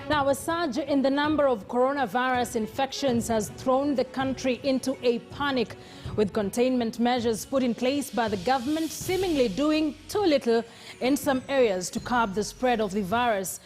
Now, a surge in the number of coronavirus infections has thrown the country into a panic, with containment measures put in place by the government seemingly doing too little in some areas to curb the spread of the virus.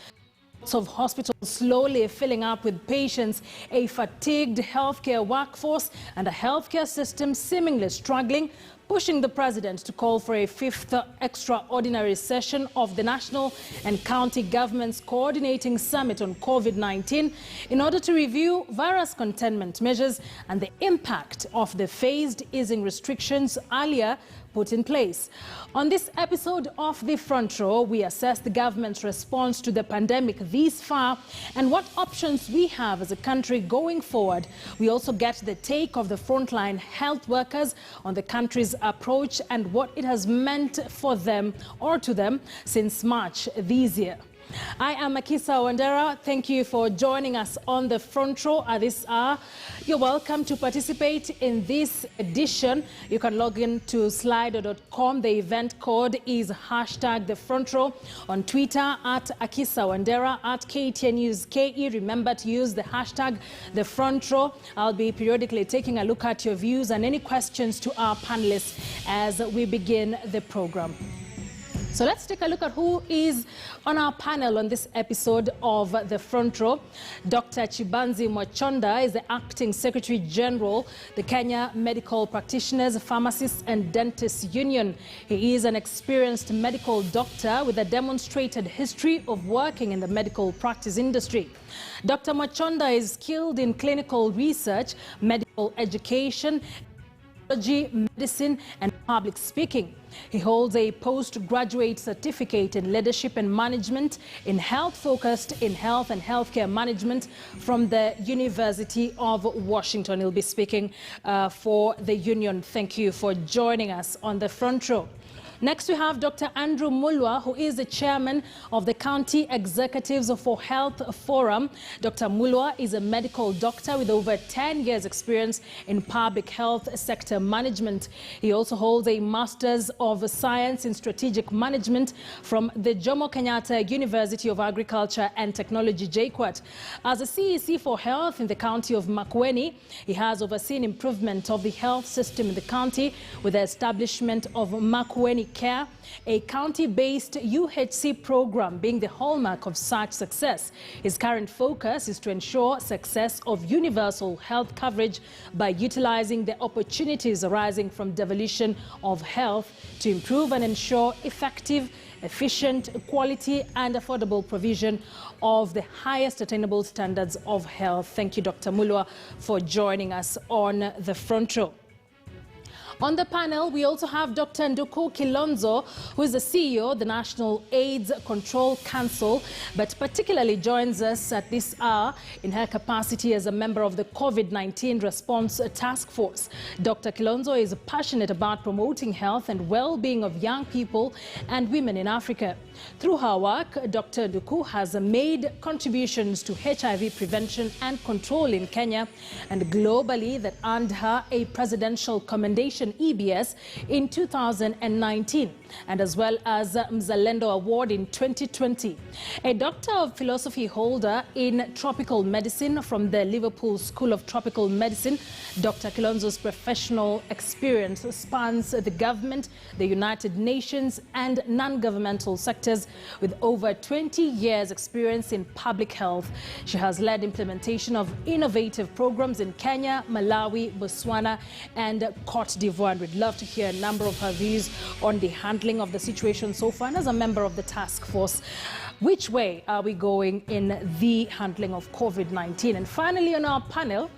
Lots of hospitals slowly filling up with patients, a fatigued healthcare workforce, and a healthcare system seemingly struggling, pushing the president to call for a fifth extraordinary session of the national and county governments coordinating summit on COVID-19 in order to review virus containment measures and the impact of the phased easing restrictions earlier put in place. On this episode of The Front Row, we assess the government's response to the pandemic this far and what options we have as a country going forward. We also get the take of the frontline health workers on the country's approach and what it has meant for them or to them since March this year. I am Akisa Wandera. Thank you for joining us on the front row at this hour. You're welcome to participate in this edition. You can log in to slido.com. The event code is #TheFrontRow. On Twitter at Akisa Wandera, at KTN News KE. Remember to use the #TheFrontRow. I'll be periodically taking a look at your views and any questions to our panelists as we begin the program. So let's take a look at who is on our panel on this episode of The Front Row. Dr. Chibanzi Mwachonda is the Acting Secretary General, the Kenya Medical Practitioners, Pharmacists and Dentists Union. He is an experienced medical doctor with a demonstrated history of working in the medical practice industry. Dr. Mwachonda is skilled in clinical research, medical education, medicine and public speaking. He holds a postgraduate certificate in leadership and management in health focused in health and healthcare management from the University of Washington. He'll be speaking for the union. Thank you for joining us on the front row. Next, we have Dr. Andrew Mulwa, who is the chairman of the County Executives for Health Forum. Dr. Mulwa is a medical doctor with over 10 years' experience in public health sector management. He also holds a Master's of Science in Strategic Management from the Jomo Kenyatta University of Agriculture and Technology, JKUAT. As a CEC for Health in the county of Makueni, he has overseen improvement of the health system in the county with the establishment of Makueni Care, a county-based UHC program being the hallmark of such success. His current focus is to ensure success of universal health coverage by utilizing the opportunities arising from devolution of health to improve and ensure effective, efficient, quality and affordable provision of the highest attainable standards of health. Thank you, Dr. Mulwa, for joining us on the front row. On the panel, we also have Dr. Nduku Kilonzo, who is the CEO of the National AIDS Control Council, but particularly joins us at this hour in her capacity as a member of the Covid-19 Response Task Force. Dr. Kilonzo is passionate about promoting health and well-being of young people and women in Africa. Through her work, Dr. Nduku has made contributions to HIV prevention and control in Kenya and globally that earned her a Presidential Commendation EBS in 2019 and as well as Mzalendo Award in 2020. A Doctor of Philosophy holder in Tropical Medicine from the Liverpool School of Tropical Medicine, Dr. Kilonzo's professional experience spans the government, the United Nations and non-governmental sectors with over 20 years experience in public health. She has led implementation of innovative programs in Kenya, Malawi, Botswana and Cote d'Ivoire. We'd love to hear a number of her views on the handling of the situation so far. And as a member of the task force, which way are we going in the handling of COVID-19? And finally on our panel,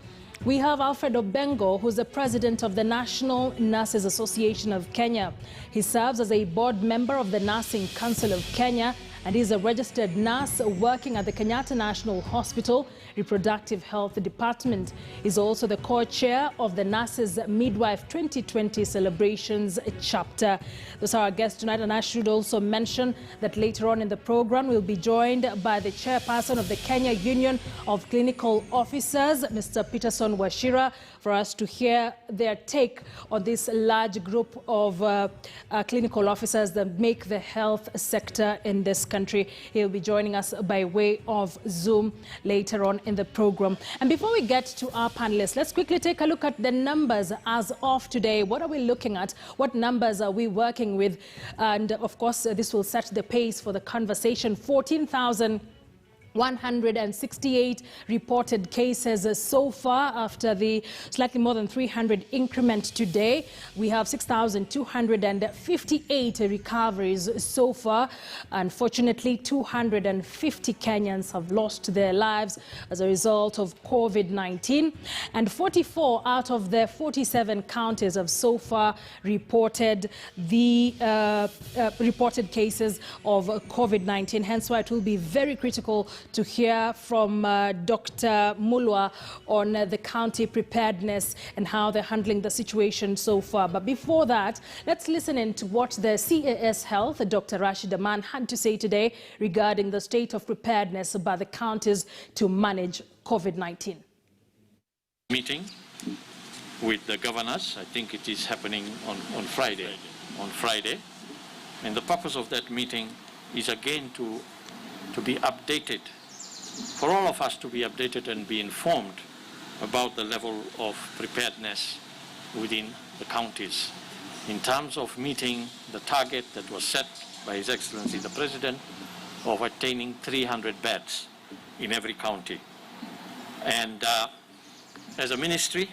we have Alfred Obengo, who's the president of the National Nurses Association of Kenya. He serves as a board member of the Nursing Council of Kenya and is a registered nurse working at the Kenyatta National Hospital Reproductive Health Department. He's also the co-chair of the Nurses Midwife 2020 Celebrations Chapter. Those are our guests tonight, and I should also mention that later on in the program we'll be joined by the chairperson of the Kenya Union of Clinical Officers, Mr. Peterson Washira, for us to hear their take on this large group of clinical officers that make the health sector in this country. He'll be joining us by way of Zoom later on in the program. And before we get to our panelists, let's quickly take a look at the numbers as of today. What are we looking at? What numbers are we working with? And of course, this will set the pace for the conversation. 14,168 reported cases so far after the slightly more than 300 increment today. We have 6,258 recoveries so far. Unfortunately, 250 Kenyans have lost their lives as a result of Covid-19, and 44 out of the 47 counties have so far reported the reported cases of Covid-19. Hence why it will be very critical to hear from Dr. Mulwa on the county preparedness and how they're handling the situation so far. But before that, let's listen in to what the CAS Health, Dr. Rashid Aman, had to say today regarding the state of preparedness by the counties to manage COVID-19. Meeting with the governors, I think it is happening on Friday. And the purpose of that meeting is again to be updated, for all of us to be updated and be informed about the level of preparedness within the counties in terms of meeting the target that was set by His Excellency the President of attaining 300 beds in every county. And as a ministry,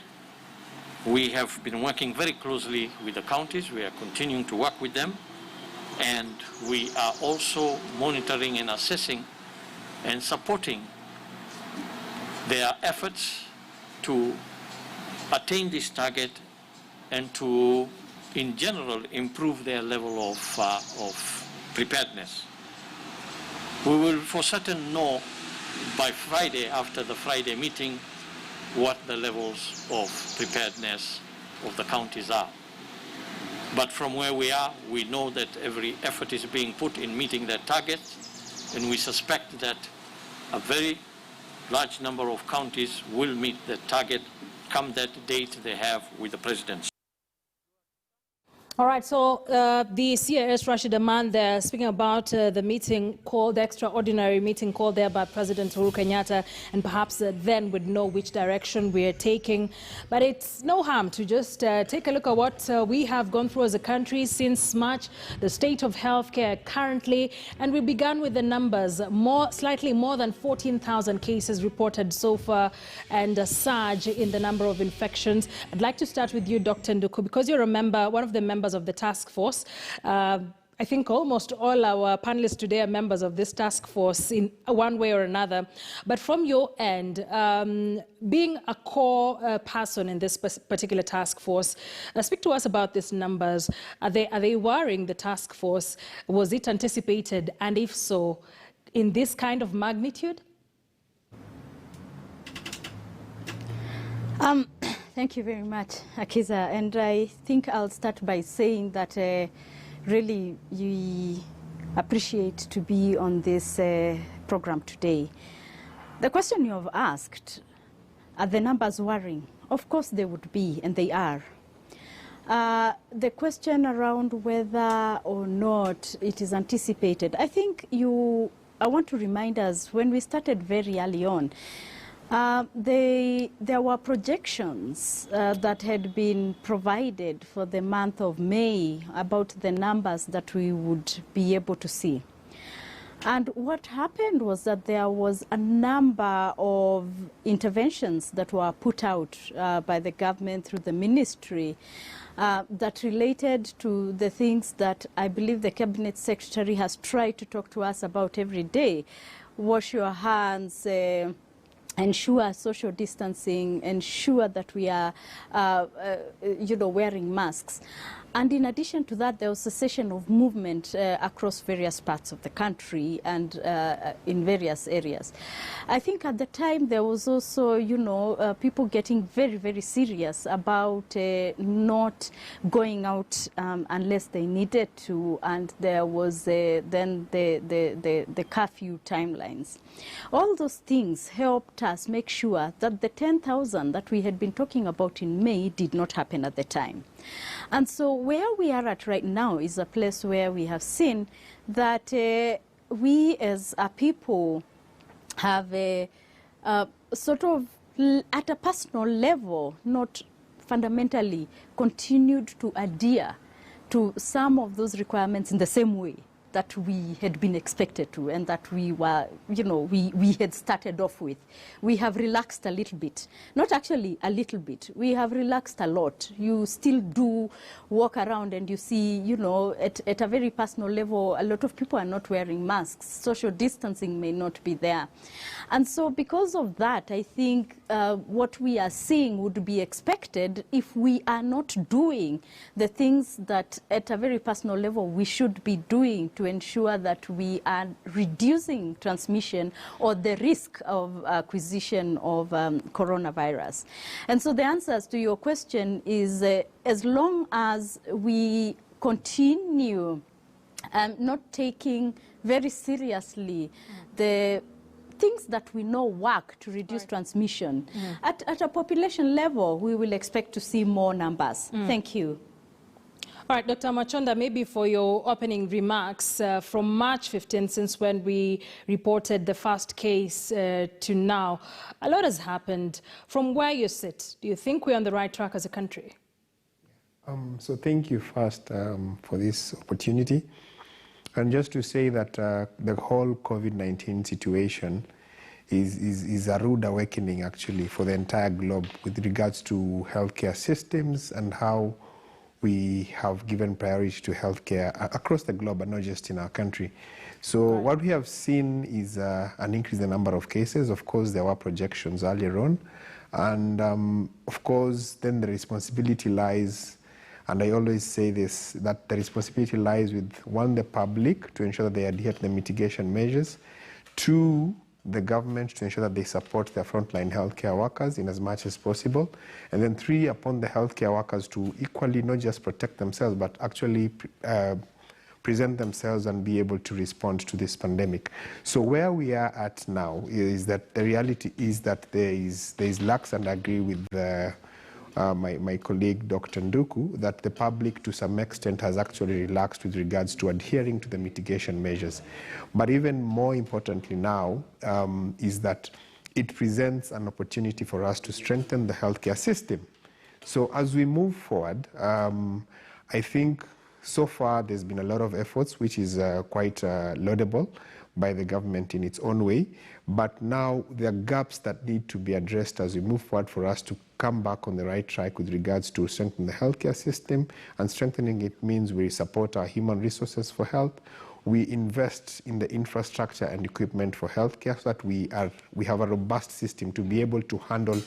we have been working very closely with the counties. We are continuing to work with them. And we are also monitoring and assessing and supporting their efforts to attain this target and to, in general, improve their level of preparedness. We will for certain know by Friday, after the Friday meeting, what the levels of preparedness of the counties are. But from where we are, we know that every effort is being put in meeting that target, and we suspect that a very large number of counties will meet that target come that date they have with the President. All right, so the CAS Rashid Aman there speaking about the meeting called, the extraordinary meeting called there by President Uhuru Kenyatta, and perhaps then would know which direction we are taking. But it's no harm to just take a look at what we have gone through as a country since March, the state of healthcare currently, and we began with the numbers. Slightly more than 14,000 cases reported so far, and a surge in the number of infections. I'd like to start with you, Dr. Nduku, because you're one of the members of the task force. I think almost all our panelists today are members of this task force in one way or another. But from your end, being a core person in this particular task force, speak to us about these numbers. Are they worrying the task force? Was it anticipated? And if so, in this kind of magnitude? Thank you very much, Akiza. And I think I'll start by saying that really we appreciate to be on this program today. The question you have asked, are the numbers worrying? Of course they would be, and they are. The question around whether or not it is anticipated, I think I want to remind us, when we started very early on, there were projections that had been provided for the month of May about the numbers that we would be able to see. And what happened was that there was a number of interventions that were put out by the government through the ministry that related to the things that I believe the Cabinet Secretary has tried to talk to us about every day. Wash your hands, ensure social distancing, ensure that we are, wearing masks. And in addition to that, there was a cessation of movement across various parts of the country and in various areas. I think at the time there was also, people getting very, very serious about not going out unless they needed to, and there was then the curfew timelines. All those things helped us make sure that the 10,000 that we had been talking about in May did not happen at the time. And so where we are at right now is a place where we have seen that we as a people have a sort of, at a personal level, not fundamentally continued to adhere to some of those requirements in the same way that we had been expected to, and that we were, we had started off with. We have relaxed a little bit. Not actually a little bit. We have relaxed a lot. You still do walk around and you see, at a very personal level, a lot of people are not wearing masks. Social distancing may not be there. And so because of that, I think what we are seeing would be expected if we are not doing the things that at a very personal level we should be doing to ensure that we are reducing transmission or the risk of acquisition of coronavirus. And so the answers to your question is as long as we continue not taking very seriously the things that we know work to reduce transmission, at a population level, we will expect to see more numbers. Thank you. All right, Dr. Machonda, maybe for your opening remarks, from March 15th, since when we reported the first case to now, a lot has happened. From where you sit, do you think we're on the right track as a country? So thank you first for this opportunity. And just to say that the whole Covid-19 situation is a rude awakening, actually, for the entire globe with regards to healthcare systems and how we have given priority to healthcare across the globe and not just in our country. So what we have seen is an increase in the number of cases. Of course, there were projections earlier on. And of course, then the responsibility lies, and I always say this, that the responsibility lies with, one, the public to ensure that they adhere to the mitigation measures, two, the government to ensure that they support their frontline healthcare workers in as much as possible, and then three, upon the healthcare workers to equally not just protect themselves, but actually present themselves and be able to respond to this pandemic. So where we are at now is that the reality is that there is lax, and I agree with my colleague Dr. Nduku, that the public to some extent has actually relaxed with regards to adhering to the mitigation measures. But even more importantly now is that it presents an opportunity for us to strengthen the healthcare system. So as we move forward, I think so far there's been a lot of efforts, which is quite laudable by the government in its own way. But now there are gaps that need to be addressed as we move forward for us to come back on the right track with regards to strengthening the healthcare system. And strengthening it means we support our human resources for health. We invest in the infrastructure and equipment for healthcare so that we have a robust system to be able to handle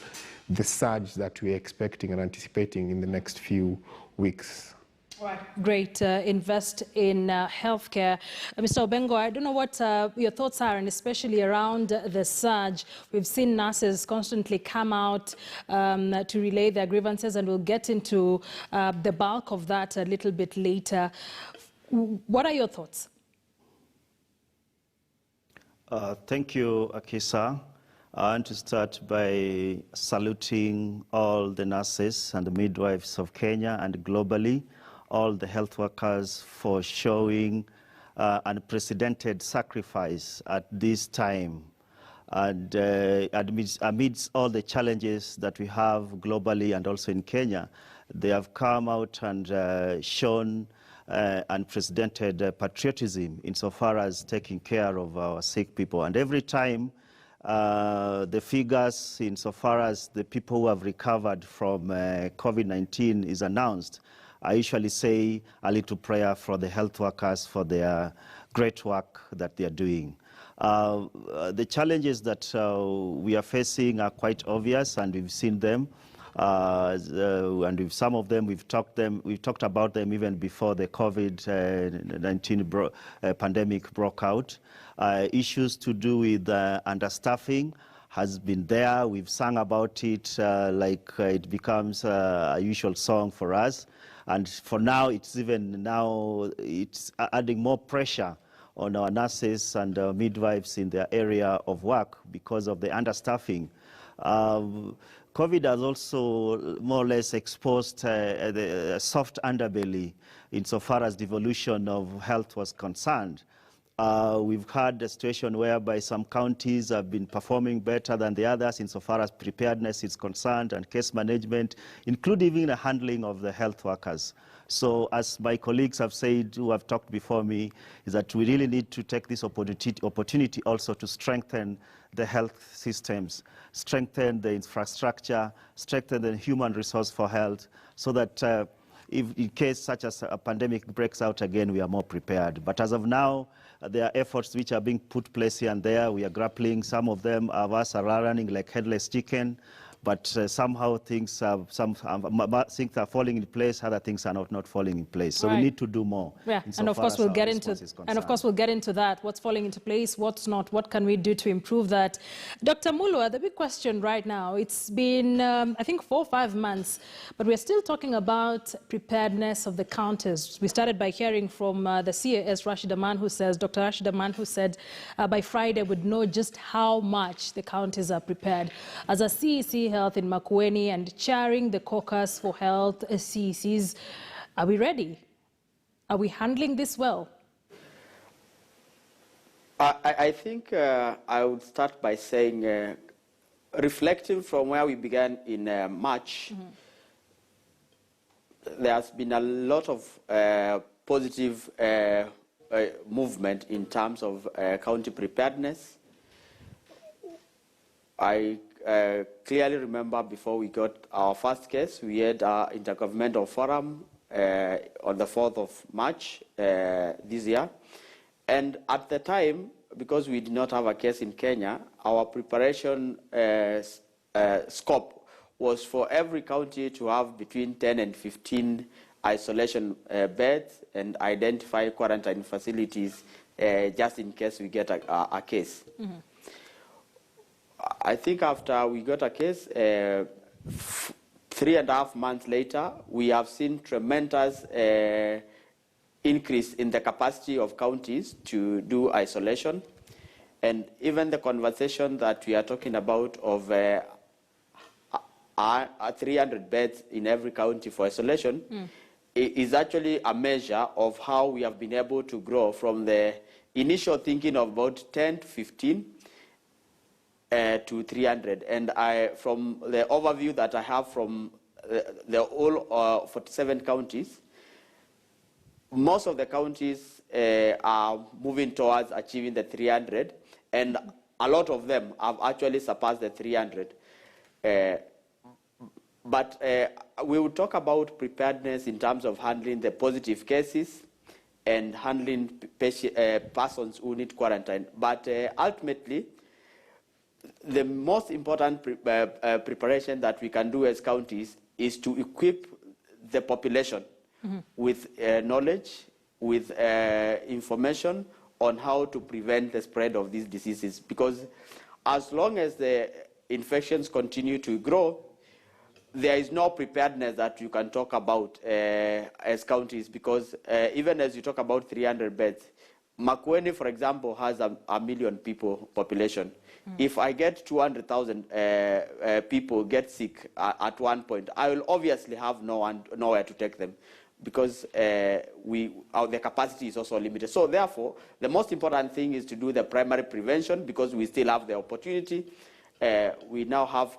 the surge that we are expecting and anticipating in the next few weeks. Right. Great. Invest in healthcare. Mr. Obengo, I don't know what your thoughts are, and especially around the surge. We've seen nurses constantly come out to relay their grievances, and we'll get into the bulk of that a little bit later. What are your thoughts? Thank you, Akisa. I want to start by saluting all the nurses and the midwives of Kenya and globally, all the health workers for showing unprecedented sacrifice at this time. And amidst all the challenges that we have globally and also in Kenya, they have come out and shown unprecedented patriotism insofar as taking care of our sick people. And every time the figures insofar as the people who have recovered from COVID-19 is announced, I usually say a little prayer for the health workers for their great work that they are doing. The challenges that we are facing are quite obvious, and we've seen them. And with some of them, we've talked about them even before the COVID-19 pandemic broke out. Issues to do with understaffing has been there. We've sung about it like it becomes a usual song for us. And for now, it's adding more pressure on our nurses and midwives in their area of work because of the understaffing. COVID has also more or less exposed the soft underbelly insofar as devolution of health was concerned. We've had a situation whereby some counties have been performing better than the others insofar as preparedness is concerned and case management, including even the handling of the health workers. So as my colleagues have said, who have talked before me, is that we really need to take this opportunity also to strengthen the health systems, strengthen the infrastructure, strengthen the human resource for health, so that if in case such as a pandemic breaks out again, we are more prepared. But as of now, there are efforts which are being put place here and there. We are grappling. Some of them of us are running like headless chicken. But somehow things are falling in place, other things are not falling in place. So right. We need to do more. Yeah, and of course we'll get into that. What's falling into place, what's not, what can we do to improve that? Dr. Mulwa, the big question right now, it's been, I think, 4 or 5 months, but we're still talking about preparedness of the counties. We started by hearing from the CAS, Rashid Aman, who says, Dr. Rashid Aman, who said by Friday we'd know just how much the counties are prepared. As a CEC Health in Makueni and chairing the Caucus for Health CECs, are we ready? Are we handling this well? I think I would start by saying, reflecting from where we began in March, there has been a lot of positive movement in terms of county preparedness. I clearly remember before we got our first case, we had our intergovernmental forum on the 4th of March this year. And at the time, because we did not have a case in Kenya, our preparation scope was for every county to have between 10 and 15 isolation beds and identify quarantine facilities just in case we get a case. Mm-hmm. I think after we got a case, 3.5 months later, we have seen tremendous increase in the capacity of counties to do isolation. And even the conversation that we are talking about of 300 beds in every county for isolation is actually a measure of how we have been able to grow from the initial thinking of about 10 to 15 to 300. And from the overview that I have from the whole 47 counties, most of the counties are moving towards achieving the 300, and a lot of them have actually surpassed the 300. But we will talk about preparedness in terms of handling the positive cases and handling persons who need quarantine. But ultimately, the most important preparation that we can do as counties is to equip the population with knowledge, with information on how to prevent the spread of these diseases. Because as long as the infections continue to grow, there is no preparedness that you can talk about as counties, because even as you talk about 300 beds, Makueni, for example, has a million people population. If I get 200,000 people get sick at one point, I will obviously have nowhere to take them, because the capacity is also limited. So therefore, the most important thing is to do the primary prevention, because we still have the opportunity. We now have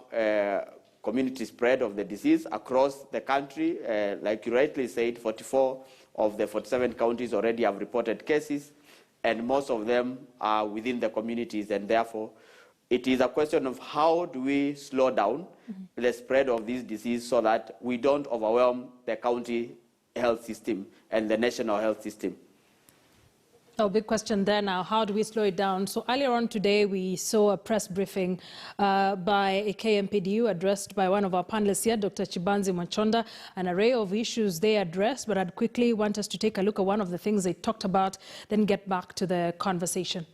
community spread of the disease across the country. Like you rightly said, 44 of the 47 counties already have reported cases, and most of them are within the communities, and therefore it is a question of how do we slow down the spread of this disease so that we don't overwhelm the county health system and the national health system. Oh, big question there now. How do we slow it down? So earlier on today, we saw a press briefing by a KMPDU addressed by one of our panelists here, Dr. Chibanzi Mwachonda, an array of issues they addressed, but I'd quickly want us to take a look at one of the things they talked about, then get back to the conversation.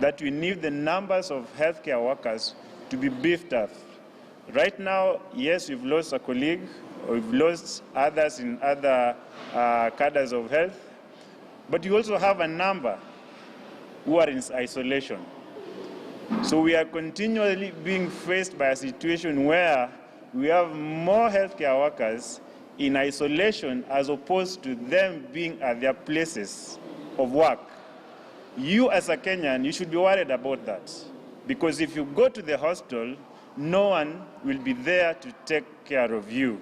That we need the numbers of healthcare workers to be beefed up. Right now, yes, we've lost a colleague, or we've lost others in other cadres of health, but you also have a number who are in isolation. So we are continually being faced by a situation where we have more healthcare workers in isolation as opposed to them being at their places of work. You as a Kenyan, you should be worried about that. Because if you go to the hospital, no one will be there to take care of you.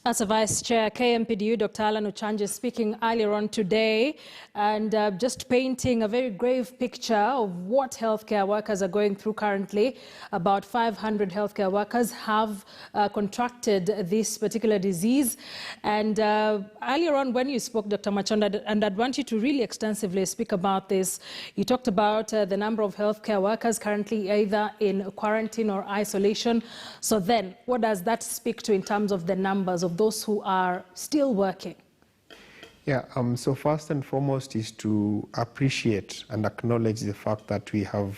As a Vice Chair, KMPDU, Dr. Alan Ochanje, speaking earlier on today and just painting a very grave picture of what healthcare workers are going through currently. About 500 healthcare workers have contracted this particular disease. And earlier on when you spoke, Dr. Machonda, and I'd want you to really extensively speak about this, you talked about the number of healthcare workers currently either in quarantine or isolation. So then, what does that speak to in terms of the numbers of those who are still working? Yeah, so first and foremost is to appreciate and acknowledge the fact that we have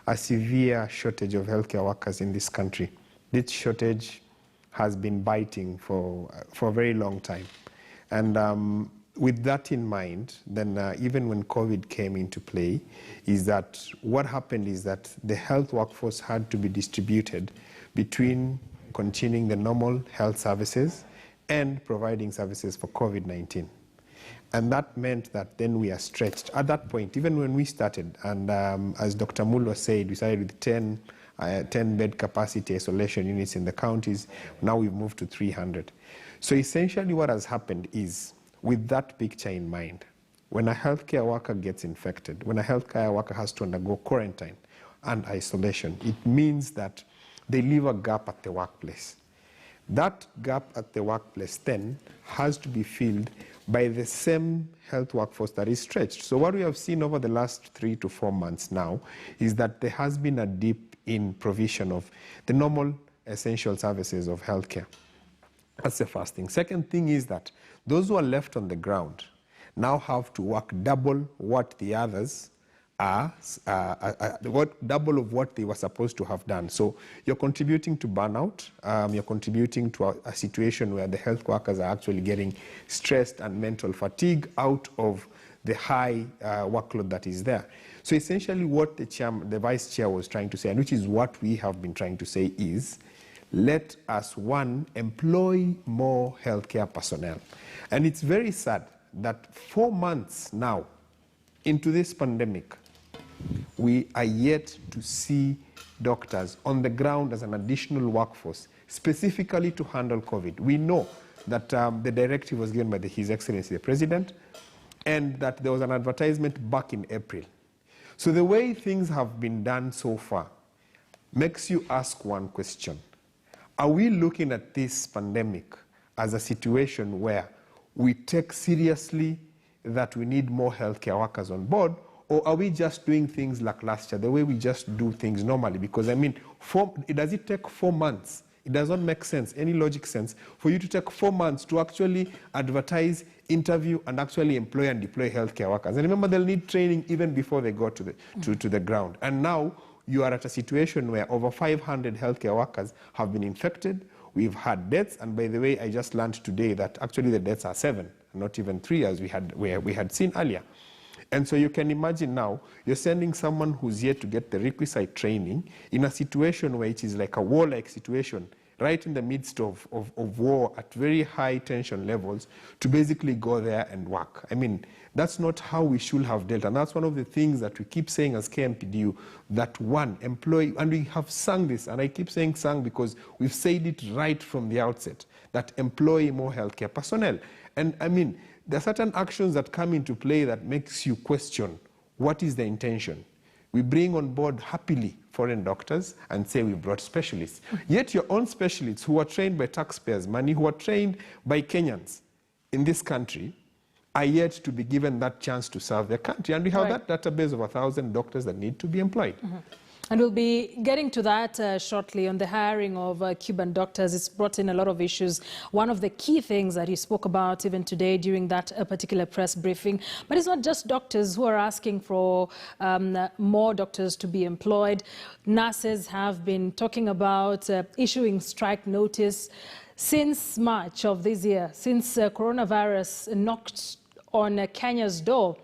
a severe shortage of healthcare workers in this country. This shortage has been biting for a very long time. And with that in mind, then even when COVID came into play, is that what happened is that the health workforce had to be distributed between continuing the normal health services and providing services for Covid-19. And that meant that then we are stretched. At that point, even when we started, and as Dr. Mulwa said, we started with 10 bed capacity isolation units in the counties. Now we've moved to 300. So essentially what has happened is, with that picture in mind, when a healthcare worker gets infected, when a healthcare worker has to undergo quarantine and isolation, it means that they leave a gap at the workplace. That gap at the workplace then has to be filled by the same health workforce that is stretched. So what we have seen over the last 3 to 4 months now is that there has been a dip in provision of the normal essential services of healthcare. That's the first thing. Second thing is that those who are left on the ground now have to work double what the others are, double of what they were supposed to have done. So you're contributing to burnout, you're contributing to a situation where the health workers are actually getting stressed and mental fatigue out of the high workload that is there. So essentially what the Vice Chair was trying to say, and which is what we have been trying to say, is let us, one, employ more healthcare personnel. And it's very sad that 4 months now into this pandemic, we are yet to see doctors on the ground as an additional workforce, specifically to handle COVID. We know that the directive was given by His Excellency the President, and that there was an advertisement back in April. So the way things have been done so far makes you ask one question. Are we looking at this pandemic as a situation where we take seriously that we need more healthcare workers on board, or are we just doing things like last year, the way we just do things normally? Because, I mean, does it take 4 months? It does not make sense, any logic sense, for you to take 4 months to actually advertise, interview, and actually employ and deploy healthcare workers. And remember, they'll need training even before they go to the ground. And now you are at a situation where over 500 healthcare workers have been infected. We've had deaths, and by the way, I just learned today that actually the deaths are 7, not even 3 as we had seen earlier. And so you can imagine now, you're sending someone who's yet to get the requisite training in a situation where it is like a war-like situation, right in the midst of war at very high tension levels, to basically go there and work. I mean, that's not how we should have dealt. And that's one of the things that we keep saying as KMPDU, that one, employ, and we have sung this, and I keep saying sung because we've said it right from the outset, that employ more healthcare personnel. And I mean, there are certain actions that come into play that makes you question, what is the intention? We bring on board happily foreign doctors and say we brought specialists. Yet your own specialists who are trained by taxpayers' money, who are trained by Kenyans in this country, are yet to be given that chance to serve their country. And we have that database of 1,000 doctors that need to be employed. And we'll be getting to that shortly on the hiring of Cuban doctors. It's brought in a lot of issues. One of the key things that he spoke about even today during that particular press briefing. But it's not just doctors who are asking for more doctors to be employed. Nurses have been talking about issuing strike notice since March of this year, since coronavirus knocked on Kenya's door.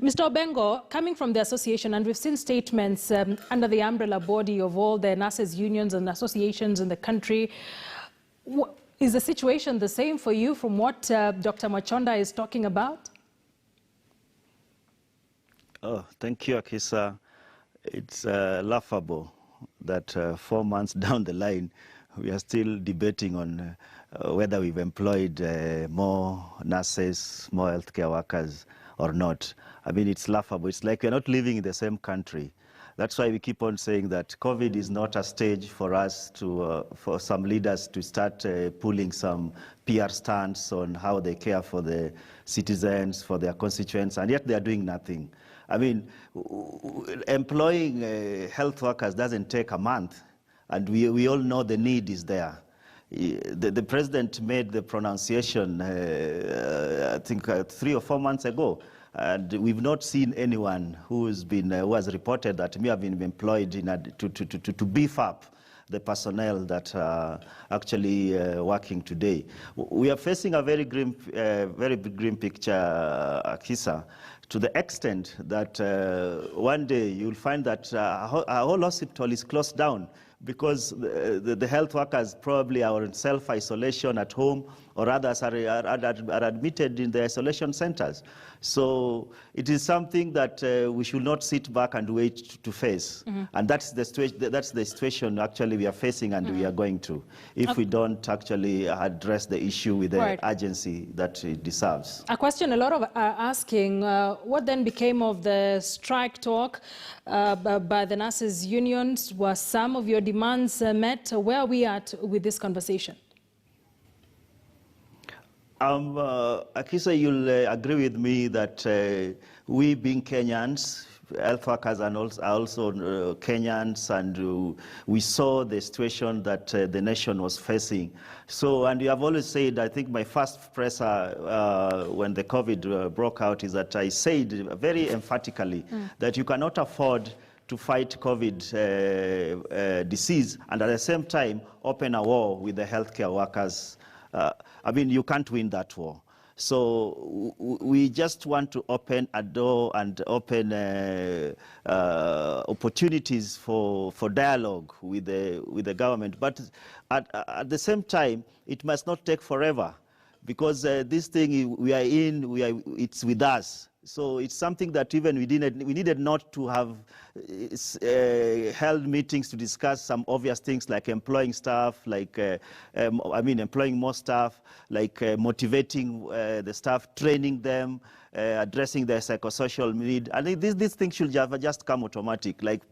Mr. Obengo, coming from the association, and we've seen statements under the umbrella body of all the nurses' unions and associations in the country, is the situation the same for you from what Dr. Machonda is talking about? Oh, thank you, Akisa. It's laughable that 4 months down the line, we are still debating on whether we've employed more nurses, more healthcare workers or not. I mean, it's laughable. It's like we're not living in the same country. That's why we keep on saying that COVID is not a stage for us to, for some leaders to start pulling some PR stunts on how they care for the citizens, for their constituents, and yet they are doing nothing. I mean, employing health workers doesn't take a month, and we all know the need is there. The president made the pronunciation, I think 3 or 4 months ago, and we've not seen anyone who has reported that may have been employed to beef up the personnel that are actually working today. We are facing a very grim picture, Akisa, to the extent that one day you'll find that a whole hospital is closed down because the health workers probably are in self-isolation at home, or others are admitted in the isolation centers. So it is something that we should not sit back and wait to face. Mm-hmm. And that's the situation actually we are facing and we are going to, if we don't actually address the issue with the urgency that it deserves. A question a lot of are asking, what then became of the strike talk by the nurses' unions? Were some of your demands met? Where are we at with this conversation? Akisa, you'll agree with me that we being Kenyans, health workers are also Kenyans, and we saw the situation that the nation was facing. So, and you have always said, I think my first presser when the COVID broke out is that I said very emphatically that you cannot afford to fight COVID disease and at the same time open a war with the healthcare workers. I mean, you can't win that war. So we just want to open a door and open opportunities for dialogue with the government. But at the same time, it must not take forever, because this thing we are in, it's with us. So it's something that even we needed not to have held meetings to discuss some obvious things like employing staff, like employing more staff, like motivating the staff, training them, addressing their psychosocial need. I think these things should just come automatic, like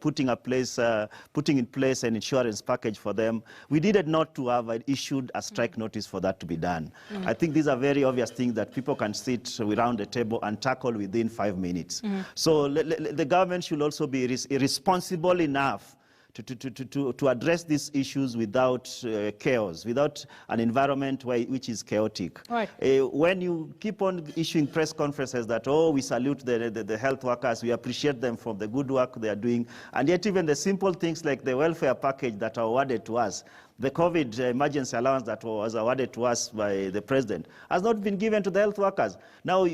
putting in place an insurance package for them. We needed not to have issued a strike notice for that to be done. I think these are very obvious things that people can sit around the table and tackle within 5 minutes. So the government should also be responsible enough to address these issues without chaos, without an environment which is chaotic. Right. When you keep on issuing press conferences that, oh, we salute the health workers, we appreciate them for the good work they are doing, and yet even the simple things like the welfare package that are awarded to us, the COVID emergency allowance that was awarded to us by the president has not been given to the health workers. Now,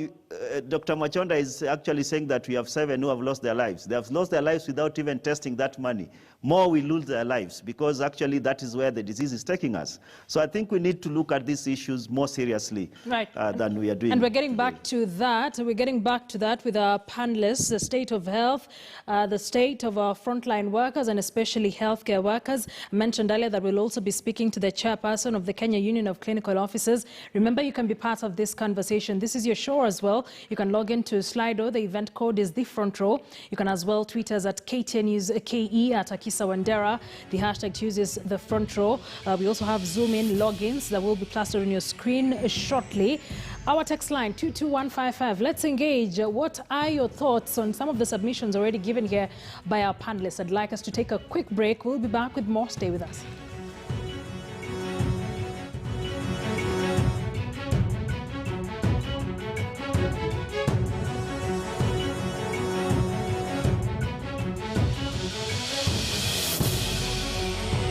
Dr. Machonda is actually saying that we have 7 who have lost their lives. They have lost their lives without even testing that money. More will lose their lives because actually that is where the disease is taking us. So I think we need to look at these issues more seriously than we are doing. And we're getting back to that. We're getting back to that with our panelists, the state of health, the state of our frontline workers, and especially healthcare workers. I mentioned earlier that we'll also be speaking to the chairperson of the Kenya Union of Clinical Officers. Remember, you can be part of this conversation. This is your show as well. You can log into Slido. The event code is The Front Row. You can as well tweet us at KTN News KE, at Akisa Wandera. The hashtag to use is The Front Row. We also have Zoom in logins that will be plastered on your screen shortly. Our text line 22155. Let's engage. What are your thoughts on some of the submissions already given here by our panelists? I'd like us to take a quick break. We'll be back with more. Stay with us.